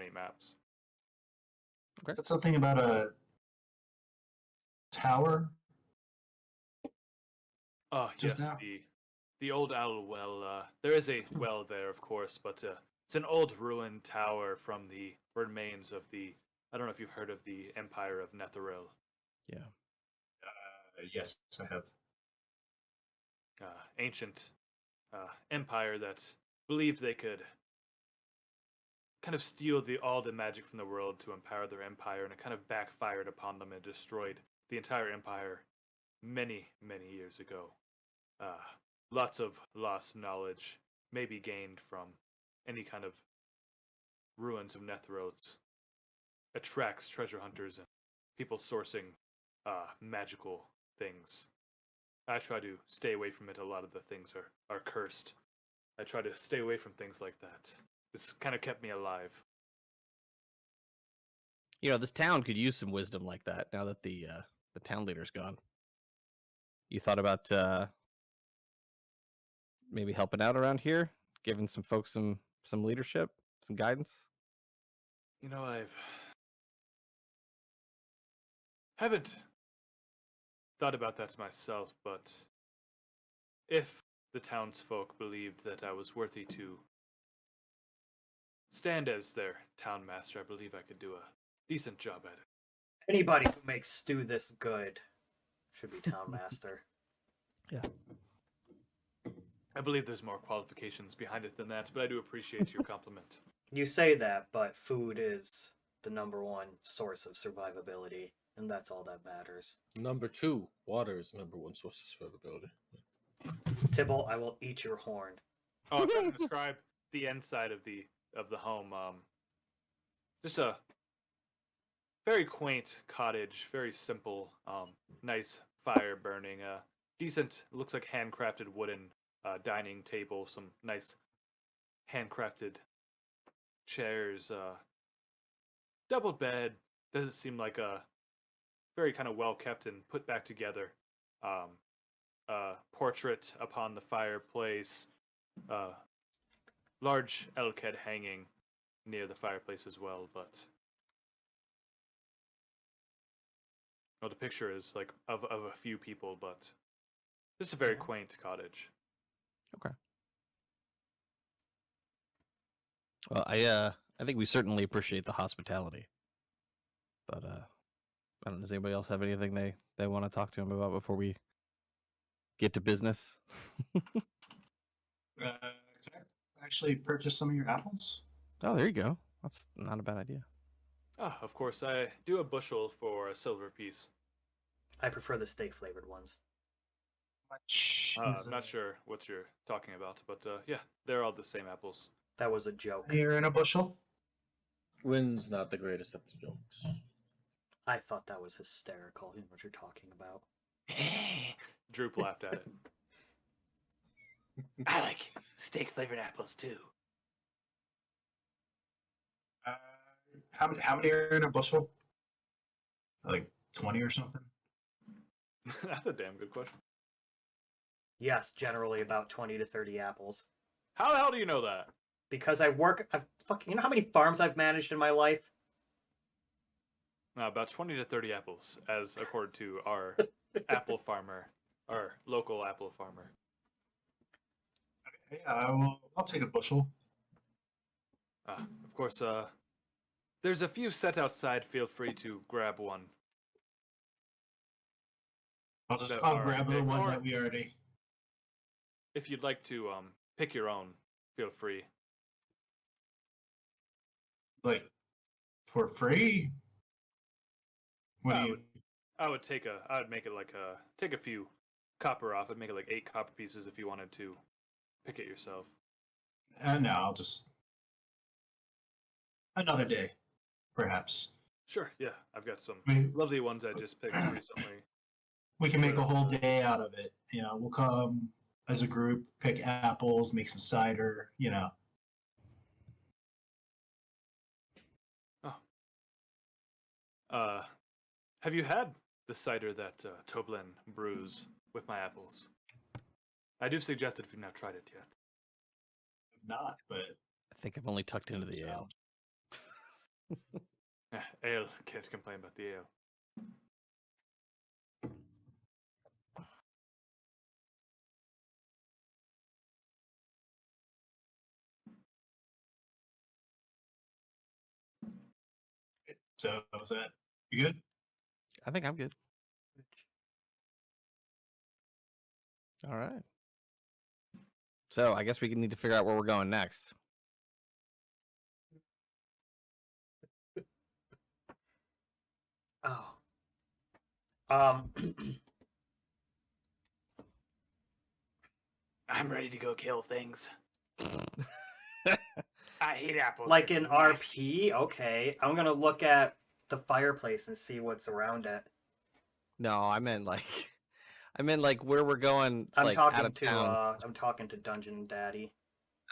many maps. Okay. Is that something about a tower? Oh, Just yes, now? the old owl well. There is a well there, of course, but it's an old ruined tower from the remains of the. I don't know if you've heard of the Empire of Netheril. Yeah. Yes, I have. Ancient empire that believed they could kind of steal all the magic from the world to empower their empire, and it kind of backfired upon them and destroyed the entire empire many, many years ago. Lots of lost knowledge may be gained from any kind of ruins of Netherils. Attracts treasure hunters and people sourcing magical things. I try to stay away from it. A lot of the things are cursed. I try to stay away from things like that. It's kind of kept me alive. This town could use some wisdom like that now that the town leader's gone. You thought about maybe helping out around here, giving some folks some leadership, some guidance? I haven't thought about that myself, but if the townsfolk believed that I was worthy to stand as their town master, I believe I could do a decent job at it. Anybody who makes stew this good should be town master. Yeah. I believe there's more qualifications behind it than that, but I do appreciate your compliment. You say that, but food is the number one source of survivability, and that's all that matters. Number 2, water is number 1 source of survivability. Tybalt, I will eat your horn. Oh, if I can describe the inside of the home, just a very quaint cottage, very simple, nice fire burning, decent, looks like handcrafted wooden dining table, some nice handcrafted chairs, double bed. Doesn't seem like a very kind of well kept and put back together. Portrait upon the fireplace, large elk head hanging near the fireplace as well, but the picture is like of a few people, but just a very quaint cottage. Okay. Well, I think we certainly appreciate the hospitality, but I don't know. Does anybody else have anything they want to talk to him about before we get to business? Can I actually purchase some of your apples? Oh, there you go. That's not a bad idea. Of course, I do a bushel for a silver piece. I prefer the steak flavored ones. I'm not sure what you're talking about, but yeah, they're all the same apples. That was a joke. Here in a bushel? Wynn's not the greatest at the jokes. I thought that was hysterical. You know what you're talking about. Droop laughed at it. I like steak flavored apples too. How many are in a bushel? Like 20 or something? That's a damn good question. Yes, generally about 20 to 30 apples. How the hell do you know that? Because I've you know how many farms I've managed in my life? About 20 to 30 apples, as according to our apple farmer, our local apple farmer. Yeah, I'll take a bushel. Of course, there's a few set outside. Feel free to grab one. I'll grab the one that we already. If you'd like to pick your own, feel free. Like, for free? I would make it like take a few copper off. I'd make it like 8 copper pieces if you wanted to pick it yourself. No, I'll just another day, perhaps. Sure, yeah. I've got some We- lovely ones I just picked recently. We can make a whole day out of it. We'll come as a group, pick apples, make some cider. Have you had the cider that Toblin brews with my apples? I do suggest it if you've not tried it yet. Not, but I think I've only tucked into the ale. Ale, can't complain about the ale. So was that you good? I think I'm good. All right. So I guess we need to figure out where we're going next. Oh. Um. I'm ready to go kill things. I hate apples. Like they're in nasty. RP, okay. I'm gonna look at the fireplace and see what's around it. No, I meant like where we're going, I'm like out talking of to town. I'm talking to Dungeon Daddy.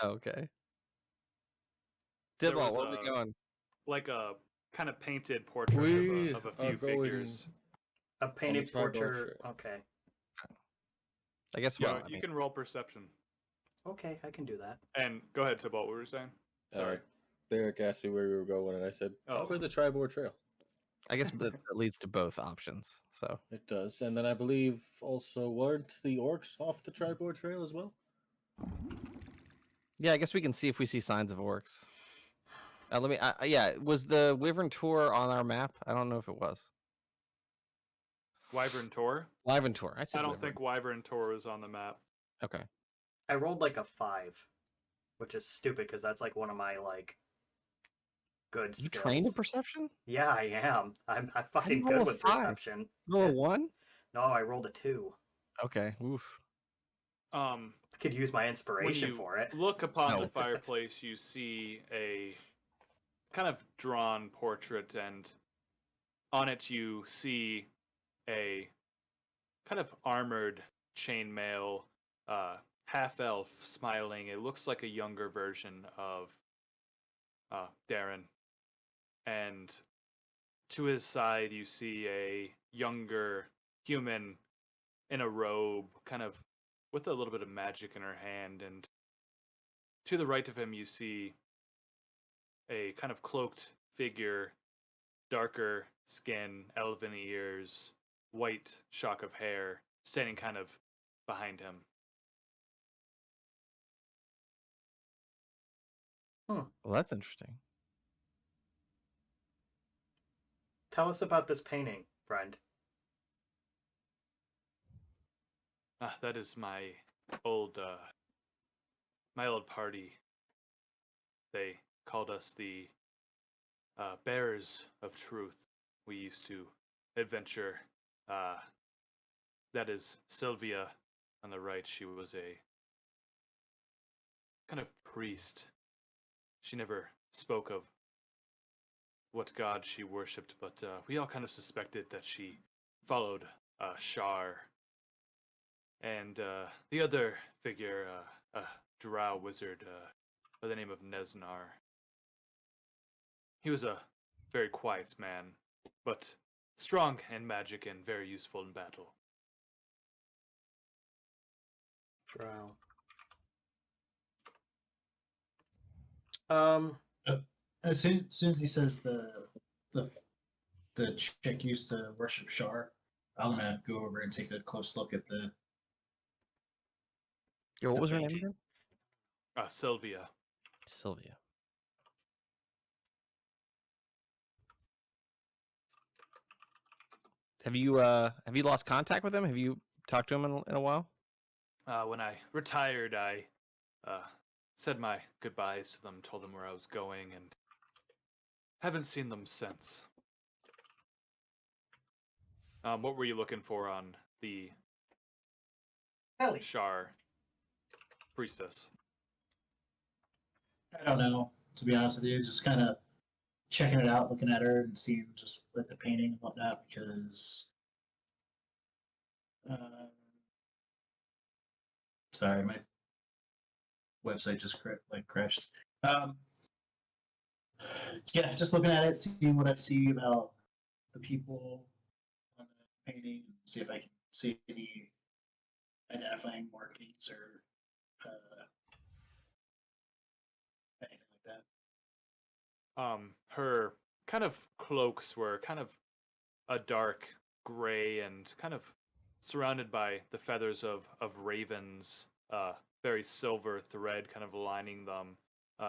Okay. There Dibble, was where are we going? like a kind of painted portrait We of a are few going figures. A painted Tribal portrait. Trail. Okay. I guess. Yeah, Well, I you mean, can roll perception. Okay, I can do that. And go ahead, Tybalt, what were you saying? Sorry. Derek asked me where we were going, and I said, Oh. over the Tribal Trail. I guess that leads to both options. So It does. And then I believe also weren't the orcs off the Tribal Trail as well? yeah, I guess we can see if we see signs of orcs. Let me. Yeah, was the Wyvern Tour on our map? I don't know if it was. Wyvern Tor? Wyvern Tour. I said I don't Wyvern. think Wyvern Tor was on the map. Okay. I rolled like a 5, which is stupid because that's like one of my like good You skills. trained in perception? Yeah, I am. I'm How do you fucking roll good a with 5? perception. Roll a 1? No, I rolled a 2. Okay. Oof. I could use my When inspiration you for it. look upon No. the fireplace, you see a kind of drawn portrait, and on it you see a kind of armored chainmail half-elf smiling. It looks like a younger version of Darren. And to his side, you see a younger human in a robe, kind of with a little bit of magic in her hand. And to the right of him, you see a kind of cloaked figure, darker skin, elven ears, white shock of hair, standing kind of behind him. Well, that's interesting. Tell us about this painting, friend. That is my old party. They called us the bearers of truth. We used to adventure. That is Sylvia on the right. She was a kind of priest. She never spoke of what god she worshipped, but we all kind of suspected that she followed Shar. And the other figure, a drow wizard by the name of Nesnar. He was a very quiet man, but strong in magic and very useful in battle. Drow. As soon as he says the chick used to worship Shar, I'm gonna go over and take a close look at the Yo, what the was her name painting. again? Sylvia. Sylvia. Have you lost contact with him? Have you talked to him in a while? When I retired, I said my goodbyes to them, told them where I was going, and haven't seen them since. What were you looking for on the Ellie. Shar priestess? I don't know, to be honest with you, just kind of checking it out, looking at her, and seeing just like the painting and whatnot. Because, sorry, my website just crashed. Yeah, just looking at it, seeing what I see about the people on the painting, and see if I can see any identifying markings or anything like that. Her kind of cloaks were kind of a dark gray and kind of surrounded by the feathers of ravens, very silver thread kind of lining them,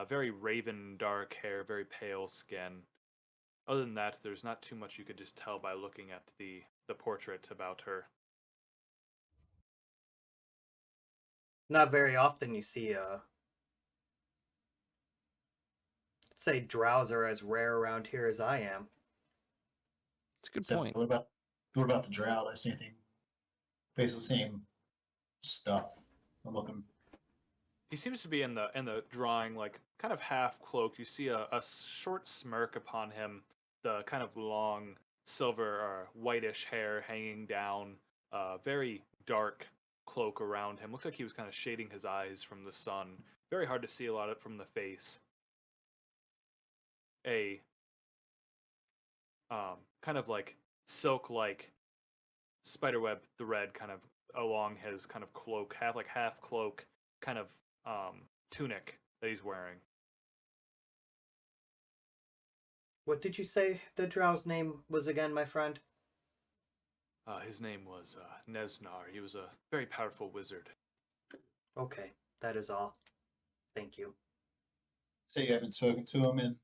very raven dark hair, very pale skin. Other than that, there's not too much you could just tell by looking at the portrait about her. Not very often you see say drows are as rare around here as I am. It's a good So point. what about the drought? I see anything basically same stuff. I'm looking. He seems to be in the drawing, like kind of half cloaked. You see a short smirk upon him, the kind of long silver or whitish hair hanging down, very dark cloak around him. Looks like he was kind of shading his eyes from the sun. Very hard to see a lot of it from the face. A kind of like silk like spiderweb thread kind of along his kind of cloak, half cloak kind of tunic that he's wearing. What did you say the drow's name was again, my friend? His name was Nesnar. He was a very powerful wizard. Okay, that is all. Thank you. So you haven't spoken to him in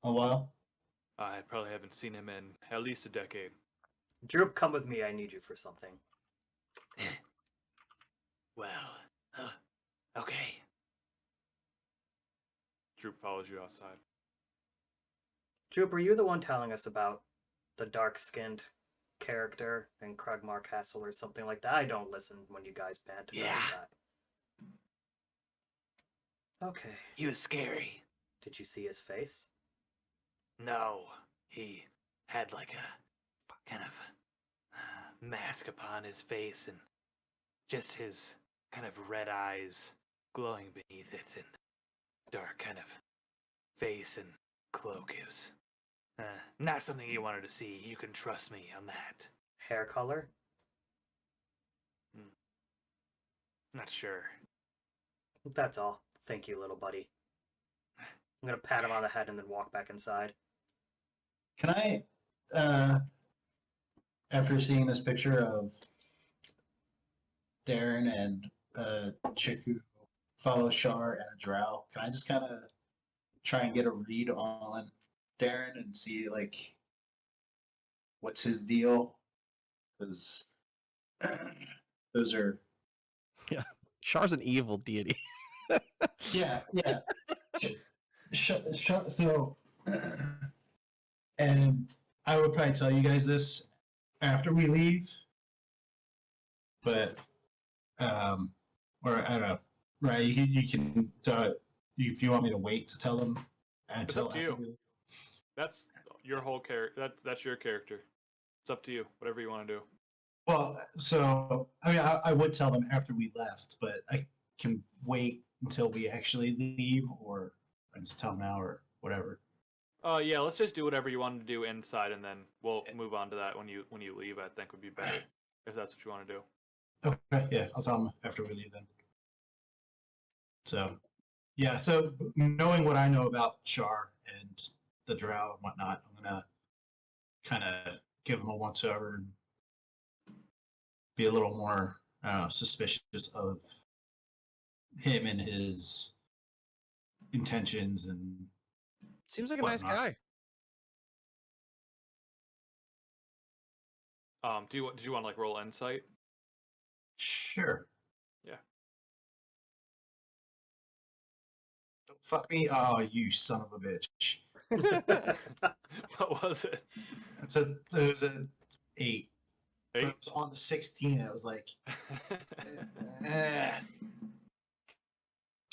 a while? I probably haven't seen him in at least a decade. Droop, come with me. I need you for something. Well, okay. Droop follows you outside. Droop, are you the one telling us about the dark-skinned character in Kragmar Castle or something like that? I don't listen when you guys banter Yeah. like that. Okay. He was scary. Did you see his face? No, he had like a kind of mask upon his face and just his kind of red eyes glowing beneath it and dark kind of face and cloak. It was not something you wanted to see. You can trust me on that. Hair color? Not sure. That's all. Thank you, little buddy. I'm gonna pat him on the head and then walk back inside. Can I, after seeing this picture of Darren and chick who follows Shar and a drow, can I just kind of try and get a read on Darren and see like what's his deal? Because those are Char's an evil deity. yeah. So, and I would probably tell you guys this after we leave, but or I don't know, right? You can if you want me to wait to tell them until up to after you. we leave. That's your whole character. That's your character. It's up to you. Whatever you want to do. Well, so I mean, I would tell them after we left, but I can wait until we actually leave, or I just tell them now, or whatever. Yeah, let's just do whatever you want to do inside, and then we'll move on to that when you leave. I think would be better if that's what you want to do. Okay, yeah, I'll tell them after we leave then. So, yeah, so knowing what I know about Char and the drow and whatnot, I'm gonna kind of give them a once over and be a little more suspicious of him and his intentions and Seems like a nice whatnot. guy. Did you want to like roll insight? Sure. Yeah. Don't fuck me. Oh, you son of a bitch. What was it? It was an 8. But 8. it was on the 16. It was like, eh.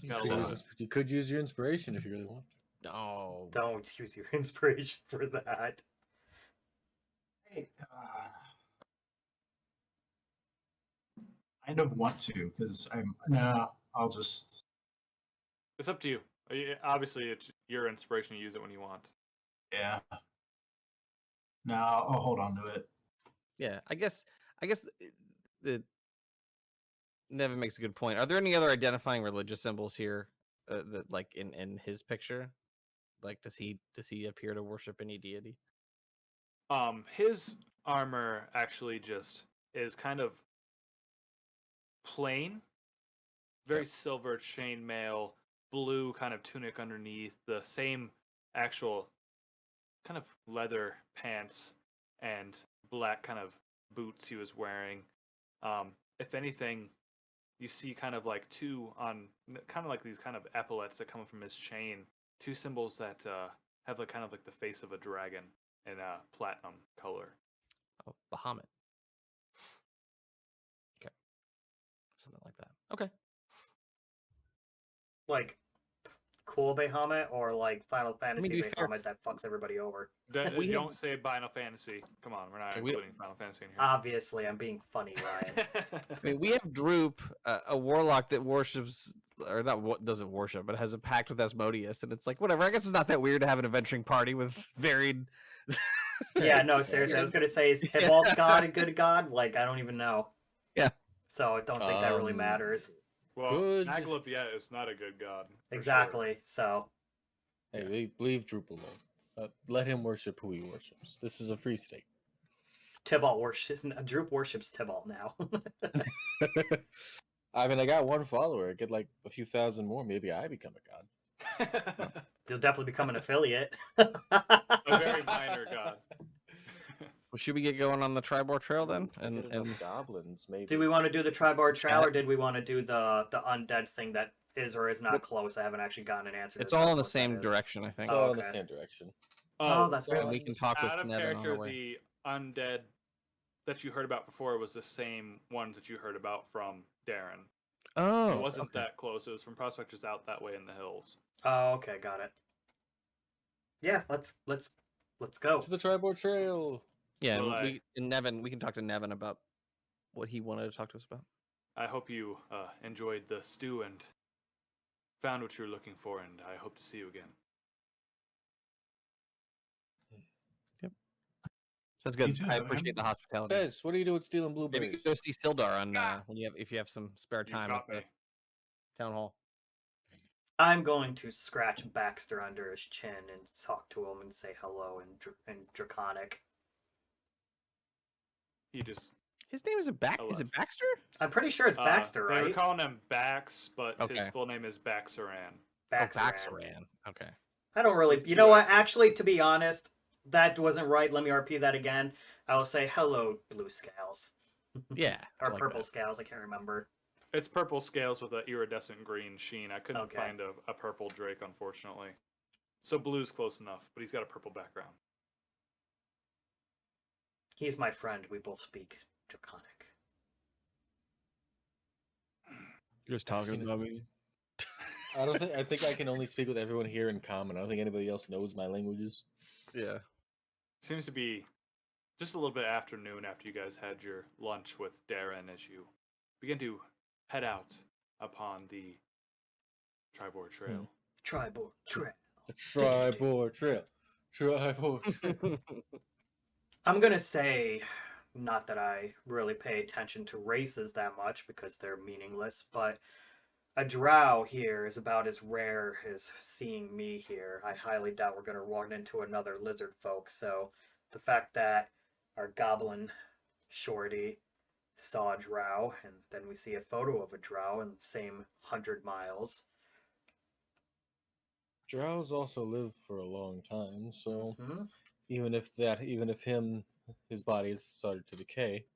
Got a So- lot. You could use your inspiration if you really want. No. Don't use your inspiration for that. Hey, I kind of want to because I'll just It's up to you. Obviously, it's your inspiration to use it when you want. yeah. No, I'll hold on to it. Yeah, I guess the Nevin makes a good point. Are there any other identifying religious symbols here that like in his picture Like, does he appear to worship any deity? His armor actually just is kind of plain, very silver chainmail, blue kind of tunic underneath, the same actual kind of leather pants and black kind of boots he was wearing. If anything, you see kind of like kind of like these kind of epaulets that come from his chain, two symbols that have like kind of like the face of a dragon in a platinum color. Oh, Bahamut. Okay. Something like that. Okay. Like cool Bahamut or like Final Fantasy to be fair- Bahamut that fucks everybody over. We You have- don't say Final Fantasy. Come on, we're not We- including Final Fantasy in here. Obviously, I'm being funny, Ryan. I mean, we have Droop, a warlock that worships, or not doesn't worship, but has a pact with Asmodeus, and it's like, whatever. I guess it's not that weird to have an adventuring party with varied. Yeah, no, seriously. I was gonna say, is Tybalt's god a good god? Like, I don't even know. Yeah. So I don't think that really matters. Well, Good. Aglabiet is not a good god. for Exactly. So Hey, leave Droop alone. Let him worship who he worships. This is a free state. Tybalt worships. Droop worships Tybalt now. I mean, I got one follower. I get like a few thousand more. Maybe I become a god. sure. You'll definitely become an affiliate. A very minor god. Well, should we get going on the Tribor Trail then? If I get enough goblins, maybe. Do we want to do the Tribar Trail, or did we want to do the undead thing that is or is not close? I haven't actually gotten an answer. It's to all in what the that same is. direction, I think. It's all in the okay. same direction. Oh, that's so right. We can talk with Out of Nevin on the character, way. the undead that you heard about before was the same ones that you heard about from Darren. Oh, It wasn't okay. that close. It was from prospectors out that way in the hills. Oh, okay, got it. Yeah, let's go. To the Tribor Trail. Yeah, Well, and Nevin, we can talk to Nevin about what he wanted to talk to us about. I hope you enjoyed the stew and found what you were looking for, and I hope to see you again. Sounds good. You too, I Nevin. appreciate the hospitality. Guys, what are you doing stealing Maybe blueberries? go see Sildar on if you have some spare You time at got the me. town hall. I'm going to scratch Baxter under his chin and talk to him and say hello in Draconic. He just His name is Is Hello. it Baxter? I'm pretty sure it's Baxter, They were right? calling him Bax, but his Okay. full name is Baxaran. Baxter. Oh, Baxaran. Okay. I don't really. There's You two know what? X's. Actually, to be honest, that wasn't right. Let me repeat that again. I will say hello, blue scales. Yeah. I Or like purple that. scales. I can't remember. It's purple scales with an iridescent green sheen. I couldn't Okay. find a purple drake, unfortunately. So blue's close enough, but he's got a purple background. He's my friend. We both speak Draconic. You're just talking about me. I think I can only speak with everyone here in common. I don't think anybody else knows my languages. Yeah. Seems to be just a little bit afternoon after you guys had your lunch with Darren as you begin to head out upon the Tribor Trail. Tribor Trail. A Tribor Trail. Tribor Trail. I'm gonna say, not that I really pay attention to races that much because they're meaningless, but a drow here is about as rare as seeing me here. I highly doubt we're gonna run into another lizard folk, so the fact that our goblin shorty saw a drow, and then we see a photo of a drow in the same 100 miles. Drows also live for a long time, so Hmm? even if his body has started to decay,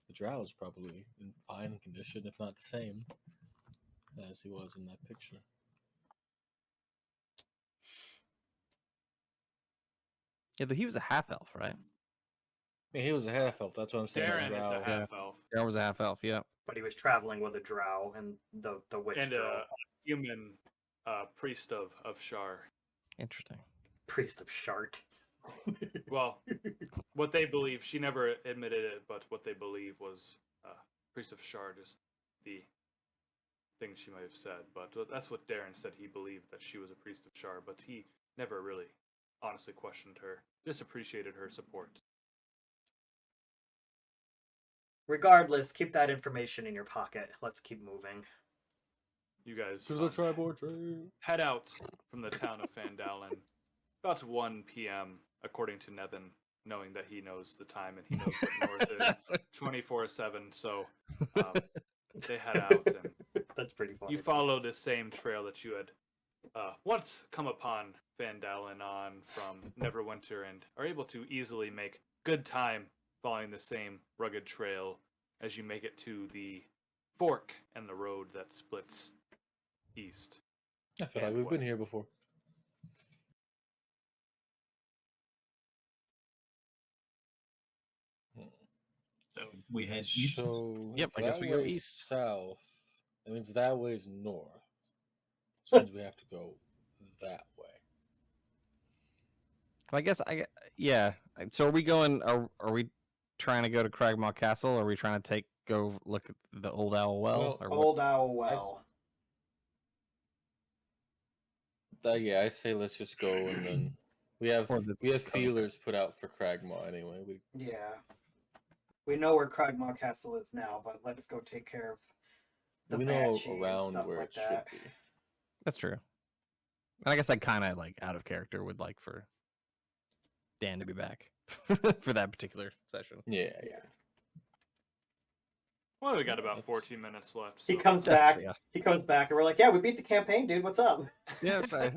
the drow is probably in fine condition, if not the same as he was in that picture. Yeah, but he was a half elf, right? I mean, he was a half elf. That's what I'm saying. Darren is drow. a half elf Darren was a half elf. Yeah. But he was traveling with a drow and the witch and girl, a human priest of Shar. Interesting. priest of Shart. Well, what they believe, she never admitted it, but what they believe was priest of Shar, just the thing she might have said. But that's what Darren said. He believed that she was a priest of Shar, but he never really honestly questioned her. Just appreciated her support. Regardless, keep that information in your pocket. Let's keep moving. You guys To the Tribor Trail. head out from the town of Fandalen about 1 p.m. according to Nevin, knowing that he knows the time and he knows what north is 24/7. So they head out, and That's pretty funny. you follow the same trail that you had once come upon Van Dalen on from Neverwinter, and are able to easily make good time following the same rugged trail as you make it to the fork and the road that splits east. I feel like And we've been west. here before. So we head east. So Yep, if I guess that we go way's east. South. That means that way is north. So means we have to go that way. I guess yeah. So are we going? Are we trying to go to Cragmaw Castle? Or are we trying to go look at the Old Owl Well? Well, Or what? Old Owl Well. Yeah, I say let's just go, and then we have Or the- feelers put out for Cragmaw anyway. Yeah. We know where Cragmaw Castle is now, but let's go take care of the We know Banshee and around stuff where like it that. should be. That's true. And I guess I kind of like out of character would like for Dan to be back for that particular session. Yeah. Well, we got about That's- 14 minutes left. He so- comes That's- back. yeah. He comes back, and we're like, "Yeah, we beat the campaign, dude. What's up?" Yeah, that's right.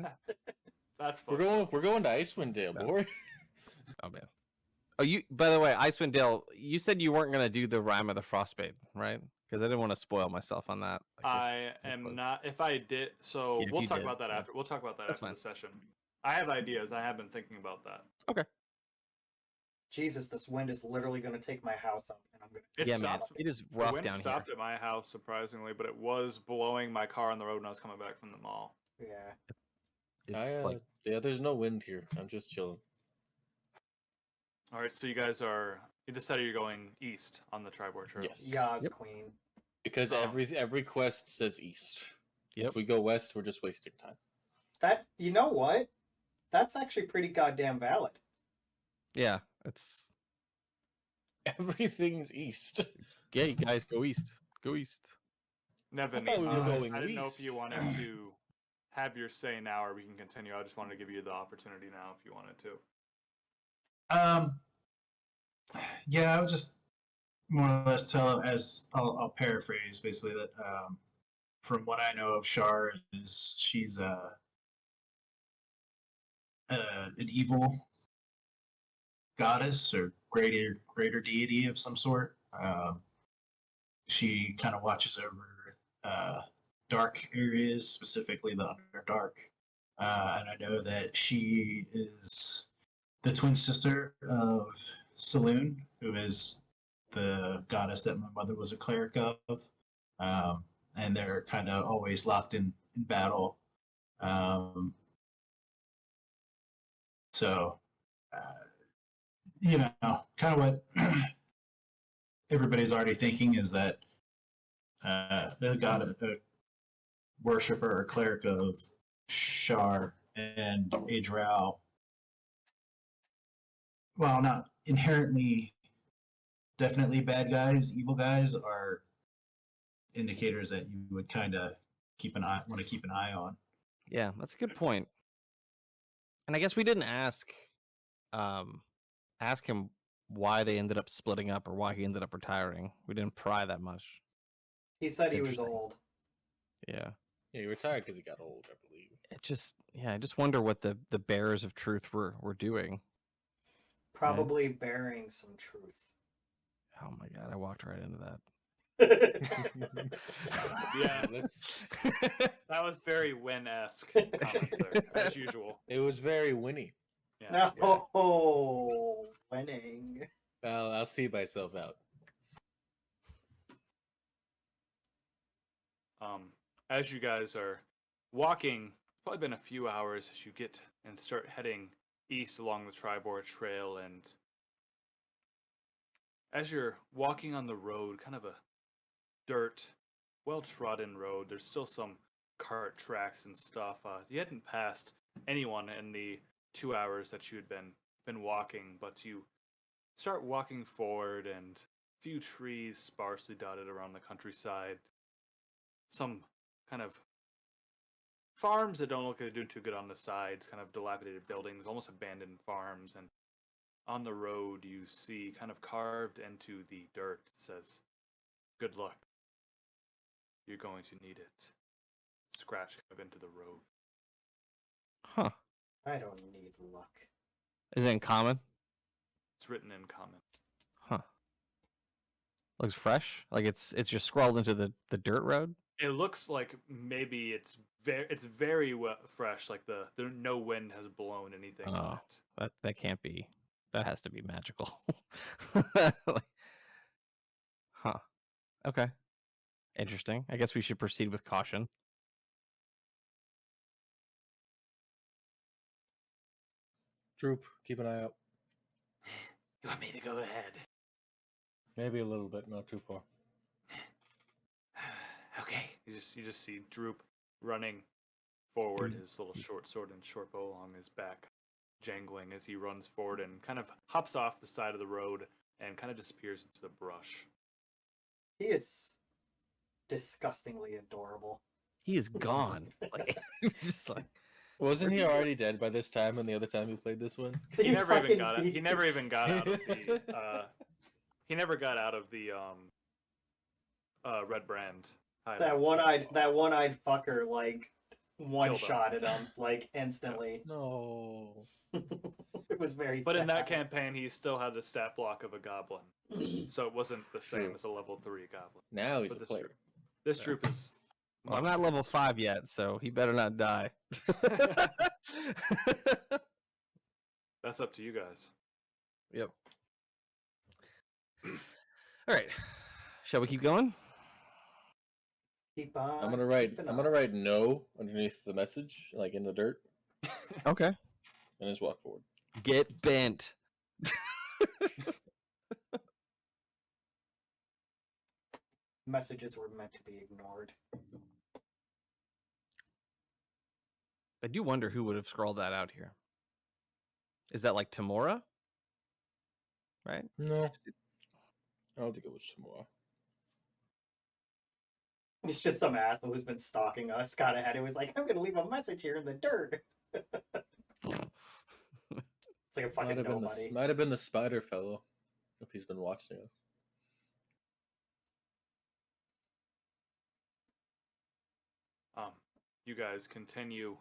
That's fun. We're going to Icewind Dale, Yeah. boy. Oh man. Oh, you. By the way, Icewind Dale, you said you weren't gonna do the Rime of the Frostbite, right? Because I didn't want to spoil myself on that. Like, I if it am was- not. If I did, so Yeah, if we'll you talk did, about that yeah. after. We'll talk about that That's after fine. the session. I have ideas. I have been thinking about that. Jesus, this wind is literally going to take my house up, and I'm going to. It yeah, stopped. man. It is The rough wind down stopped here. at my house surprisingly, but it was blowing my car on the road when I was coming back from the mall. Yeah. It's like Yeah, there's no wind here. I'm just chilling. All right, so you guys are. You decided you're going east on the Tribord Trail. Yes. Yas Yep. Queen. Because Oh. every quest says east. Yep. If we go west, we're just wasting time. That, you know what? That's actually pretty goddamn valid. yeah. It's Everything's east. yeah. You guys go east. Go east. Nevin, I thought we were going I didn't know if east. you wanted to have your say now, or we can continue. I just wanted to give you the opportunity now if you wanted to. Yeah, I would just more or less tell as I'll paraphrase basically that from what I know of Shar is she's an evil goddess or greater deity of some sort. She kind of watches over dark areas, specifically the Underdark. And I know that she is the twin sister of Saloon, who is the goddess that my mother was a cleric of. And they're kind of always locked in battle. So, you know, kind of what everybody's already thinking is that the god, a worshiper or cleric of Shar and a drow, well, not inherently, definitely bad guys, evil guys, are indicators that you would kind of want to keep an eye on. Yeah, that's a good point. And I guess we didn't ask him why they ended up splitting up or why he ended up retiring. We didn't pry that much. He said It's he was interesting. old. Yeah. Yeah, he retired because he got old, I believe. I just wonder what the bearers of truth were doing. Probably bearing some truth. Oh my god, I walked right into that. Yeah, Let's. that was very Win-esque comment there, as usual. It was very winny. Yeah. No, winning. I'll see myself out. As you guys are walking, probably been a few hours as you get and start heading east along the Tribord Trail, and as you're walking on the road, kind of a dirt, well-trodden road, there's still some cart tracks and stuff. You hadn't passed anyone in the 2 hours that you had been walking, but you start walking forward, and a few trees sparsely dotted around the countryside. Some kind of farms that don't look like they're doing too good on the sides, kind of dilapidated buildings, almost abandoned farms, and on the road you see kind of carved into the dirt it says, "Good luck. You're going to need it." Scratch kind of into the road. Huh. I don't need luck. Is it in common? It's written in common. Huh. Looks fresh. Like it's just scrawled into the dirt road. It looks like maybe it's very fresh. Like no wind has blown anything on Oh. it. That can't be. That has to be magical. Like, huh. Okay. Interesting. I guess we should proceed with caution. Droop, keep an eye out. You want me to go ahead? Maybe a little bit, not too far. Okay. You just see Droop running forward, his little short sword and short bow along his back, jangling as he runs forward and kind of hops off the side of the road and kind of disappears into the brush. He is disgustingly adorable. He is gone. Like it's just like Wasn't he already dead by this time? And the other time you played this one? He never even fucking got out. beat- He never even got out of the. He never got out of the Red Brand. hideout. That one-eyed fucker like Killed him. one-shotted him like instantly. No. It was very But sad. in that campaign, he still had the stat block of a goblin, so it wasn't the same True. as a level 3 goblin. Now he's But a this player. troop, this troop is. well, I'm much not level 5 yet, so he better not die. That's up to you guys. Yep. All right. Shall we keep going? Keep on. I'm gonna write. keeping I'm on. gonna write no underneath the message, like in the dirt, Okay. and just walk forward. Get bent. Messages were meant to be ignored. I do wonder who would have scrawled that out here. Is that like Tamora? Right? No, I don't think it was tomorrow. It's just some asshole who's been stalking us. Got ahead. It was like, I'm gonna leave a message here in the dirt. It's like a fucking nobody. Might have been the spider fellow, if he's been watching us. You guys continue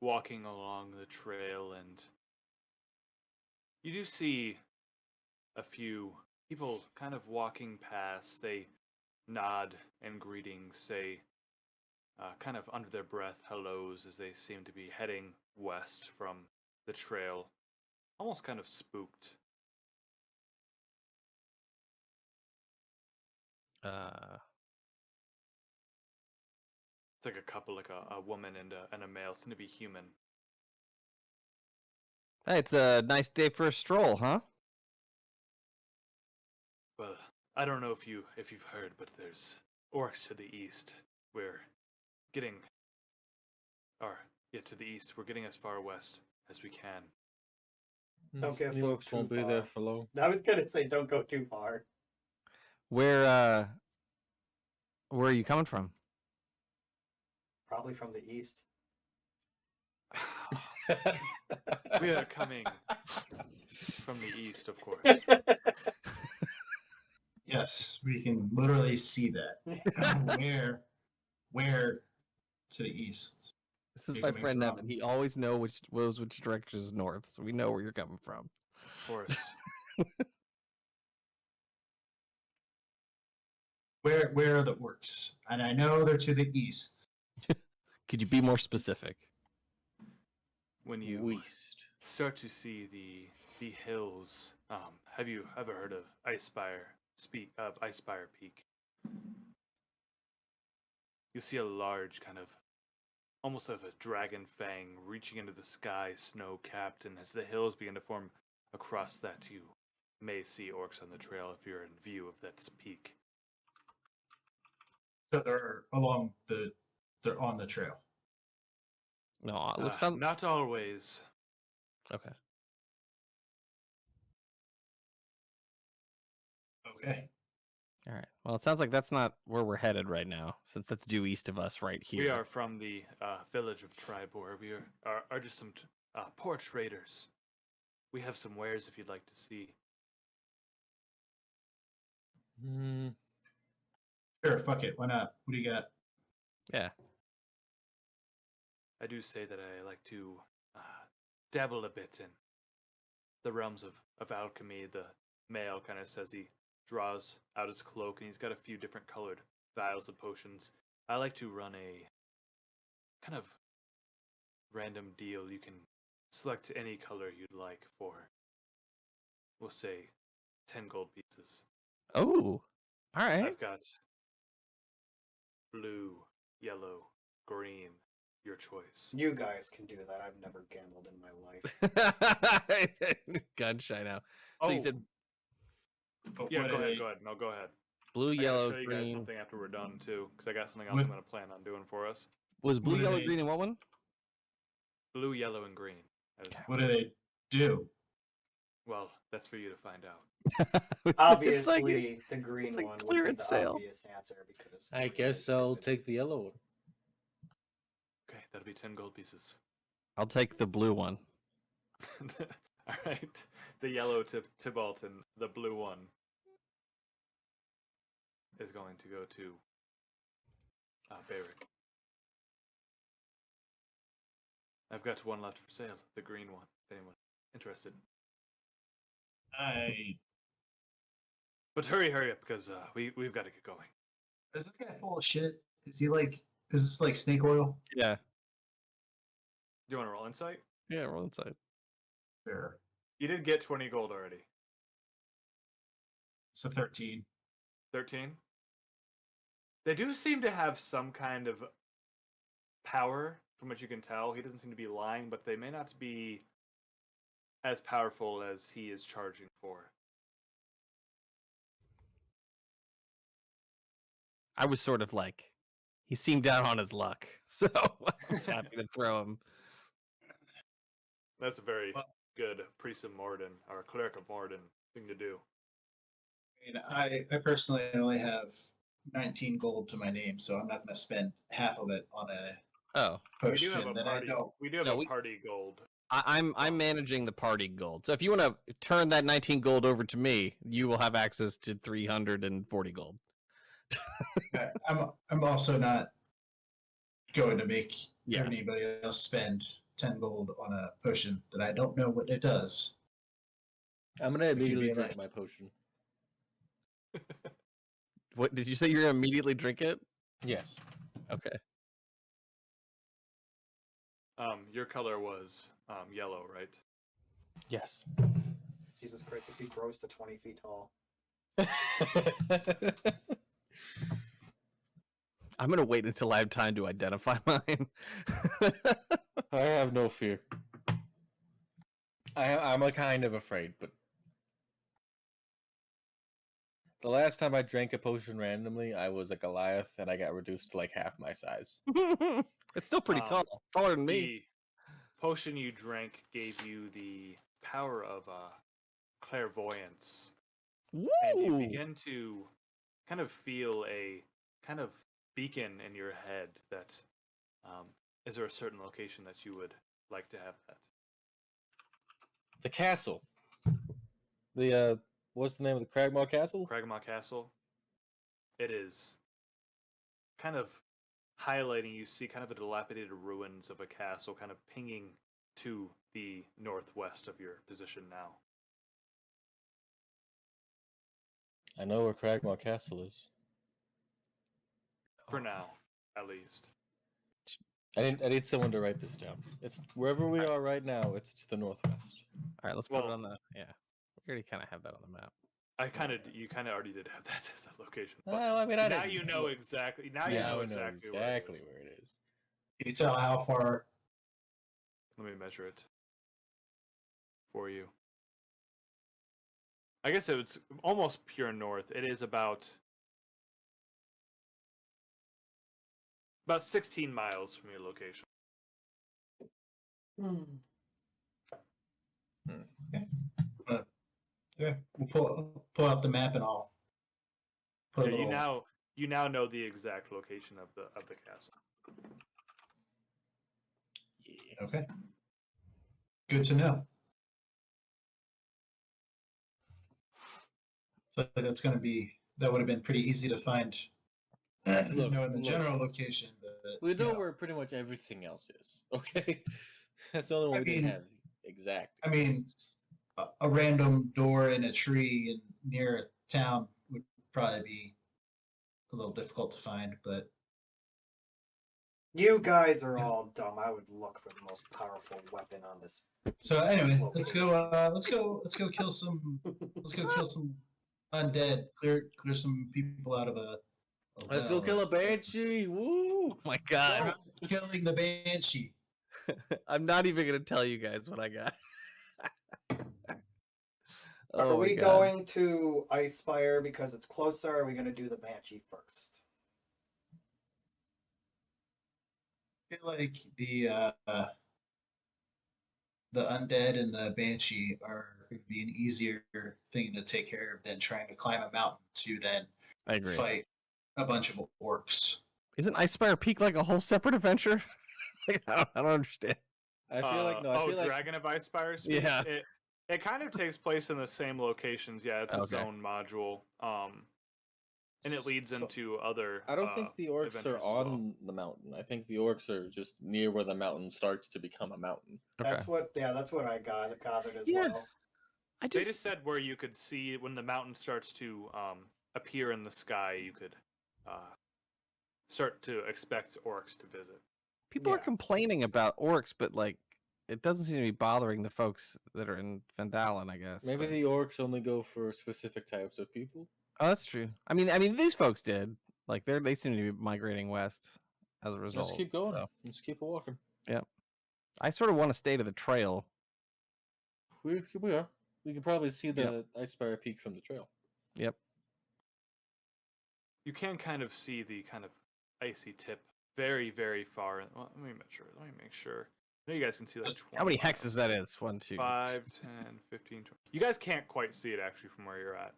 walking along the trail, and you do see a few people kind of walking past. They nod in greetings, say, kind of under their breath, hellos as they seem to be heading west from the trail, almost kind of spooked. It's like a couple, like a woman and a male, seem to be human. Hey, it's a nice day for a stroll, huh? Well, I don't know if you've heard, but there's orcs to the east. We're getting, to the east. We're getting as far west as we can. Don't get The orcs too won't be there far. for long. I was gonna say, don't go too far. Where are you coming from? Probably from the east. We are coming from the east, of course. Yes, we can literally see that. Where to the east? This is You're my coming friend from? Evan. He always knows which direction is north, so we know where you're coming from. Of course. Where are the orcs? And I know they're to the east. Could you be more specific? When you West. start to see the hills, have you ever heard of Icespire Peak? You see a large kind of, almost of a dragon fang reaching into the sky, snow-capped, and as the hills begin to form across that, you may see orcs on the trail if you're in view of that peak. So they're on the trail. No, it looks sound... Not always. Okay. Okay. All right. Well, it sounds like that's not where we're headed right now, since that's due east of us right here. We are from the village of Tribor. We are just some poor traders. We have some wares if you'd like to see. Hmm. Sure, fuck it. Why not? What do you got? Yeah. I do say that I like to dabble a bit in the realms of alchemy. The male kind of says he draws out his cloak and he's got a few different colored vials of potions. I like to run a kind of random deal. You can select any color you'd like for, we'll say, 10 gold pieces. Oh. All right. I've got blue, yellow, green, your choice. You guys can do that. I've never gambled in my life. Gun shy now. So you said But Yeah, what go are ahead, they- go ahead. No, go ahead. blue, I gotta yellow, show you guys green. something after we're done too, because I got something else What- I'm gonna plan on doing for us. Was blue, What are yellow, they- green, and what one? Blue, yellow, and green. That is- What do they do? well, that's for you to find out. It's like- Obviously, the green like one would be clearance the sale. obvious answer because I green guess is I'll good. take the yellow one. Okay, that'll be 10 gold pieces. I'll take the blue one. All right, the yellow to Tybalt and the blue one is going to go to Barrick. I've got one left for sale, the green one. If anyone interested, but hurry up because we've got to get going. Is this guy full of shit? Is he like? Is this like snake oil? Yeah. Do you want to roll insight? Yeah, roll inside. Sure. You did get 20 gold already. It's a 13. 13. They do seem to have some kind of power, from what you can tell. He doesn't seem to be lying, but they may not be as powerful as he is charging for. I was sort of like, he seemed down on his luck, so I was happy to throw him. That's a very Well- good priest of Morden, or cleric of Morden thing to do. I mean, I personally only have 19 gold to my name, so I'm not going to spend half of it on a Oh, We do have potion a that I party. don't. We do have No, a we- party gold. I'm Oh. managing the party gold. So if you want to turn that 19 gold over to me, you will have access to 340 gold. I'm also not going to make Yeah. anybody else spend 10 gold on a potion that I don't know what it does. I'm gonna It could immediately be drink like- my potion. What did you say? You're gonna immediately drink it? Yes. Okay. Your color was yellow, right? Yes. Jesus Christ, if he grows to 20 feet tall. I'm gonna wait until I have time to identify mine. I have no fear. I'm a kind of afraid, but the last time I drank a potion randomly, I was a Goliath, and I got reduced to like half my size. It's still pretty tall, taller than me. The potion you drank gave you the power of clairvoyance, and you Woo! begin to kind of feel a kind of beacon in your head that is there a certain location that you would like to have that? The castle. The what's the name of the Cragmaw Castle? Cragmaw Castle. It is kind of highlighting, you see kind of a dilapidated ruins of a castle kind of pinging to the northwest of your position now. I know where Cragmaw Castle is. For now, at least. I need someone to write this down. It's wherever we are right now. It's to the northwest. All right, let's put it Well- on the. Yeah, we already kind of have that on the map. You kind of already did have that as a location. But Well, I mean, I now didn't you know look. exactly. Now you Now know we exactly, where it is. Can you tell how far? Let me measure it for you. I guess it's almost pure north. It is about 16 miles from your location. Yeah, we'll pull out the map and I'll put a Yeah, little. you now know the exact location of the castle. Yeah. Okay. Good to know. So that would have been pretty easy to find, knowing the look. general location. But We know where pretty much everything else is. Okay, that's the only one I we didn't mean- have exact. I mean, experience. a random door in a tree near a town would probably be a little difficult to find. But You guys are all dumb. I would look for the most powerful weapon on this. so anyway, let's location. go. Let's go kill some. Let's go kill some undead. Clear some people out of a Let's go well kill or- a banshee. Woo! Oh my god. Killing the banshee. I'm not even gonna tell you guys what I got. Are Oh my we God. going to Ice Spire because it's closer? Or are we going to do the Banshee first? I feel like the undead and the banshee are going to be an easier thing to take care of than trying to climb a mountain to then I agree. fight a bunch of orcs. Isn't Ice Spire Peak like a whole separate adventure? Like, I don't understand. I feel like no. I feel like Dragon of Ice Spire Speak? Yeah. It kind of takes place in the same locations. Yeah, it's its Okay. own module. And it leads So, into other. I don't think the orcs adventures are as well. on the mountain. I think the orcs are just near where the mountain starts to become a mountain. Okay. That's what I gathered as Yeah. well. They just said where you could see when the mountain starts to appear in the sky, you could start to expect orcs to visit. people are Yeah. complaining about orcs, but like it doesn't seem to be bothering the folks that are in Vandalen, I guess. Maybe but- the orcs only go for specific types of people. Oh, that's true. I mean, these folks did. Like they seem to be migrating west as a result. Let's keep going. so- Let's keep walking. I sort of want to stay to the trail. We are. We can probably see the Yep. Ice Spire Peak from the trail. Yep. You can kind of see the kind of icy tip very, very far. Well, let me make sure. I know you guys can see like 20 How many miles. hexes that is? 1, 2. 5, 10, 15, 20. You guys can't quite see it actually from where you're at.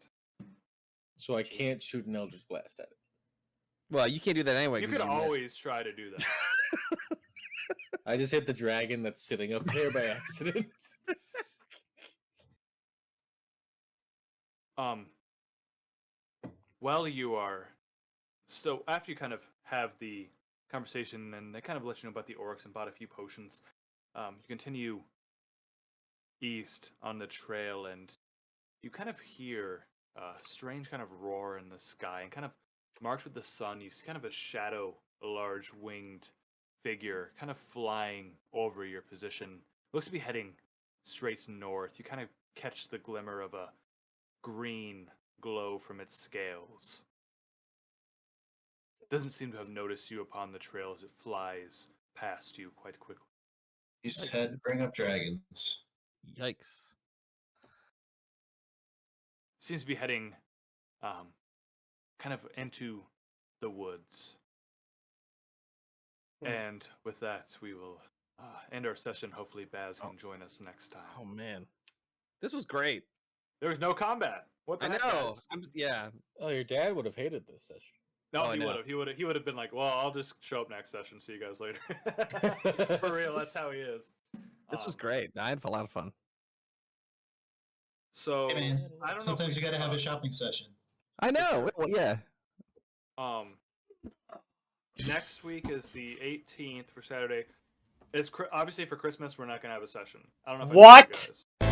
So I can't shoot an Eldritch Blast at it. Well, you can't do that anyway. You 'cause could missed. always try to do that. I just hit the dragon that's sitting up there by accident. While you are so after you kind of have the conversation and they kind of let you know about the orcs and bought a few potions, you continue east on the trail and you kind of hear a strange kind of roar in the sky and kind of marked with the sun. You see kind of a shadow, a large winged figure kind of flying over your position. Looks to be heading straight north. You kind of catch the glimmer of a green glow from its scales. Doesn't seem to have noticed you upon the trail as it flies past you quite quickly. You just had to bring up dragons. Yikes. Seems to be heading kind of into the woods. And with that, we will end our session. Hopefully Baz can join us next time. Oh man, this was great. There was no combat. What the I heck, know. guys? Yeah. Oh, your dad would have hated this session. No, Oh, I he know. would have. He would have been like, "Well, I'll just show up next session. See you guys later." For real, that's how he is. This was great. I had a lot of fun. So Hey, man, I don't know. sometimes if you we got to have a talked- shopping session. I know. Well, yeah. Next week is the 18th for Saturday. It's obviously for Christmas. We're not gonna have a session. I don't know if I told you What? guys.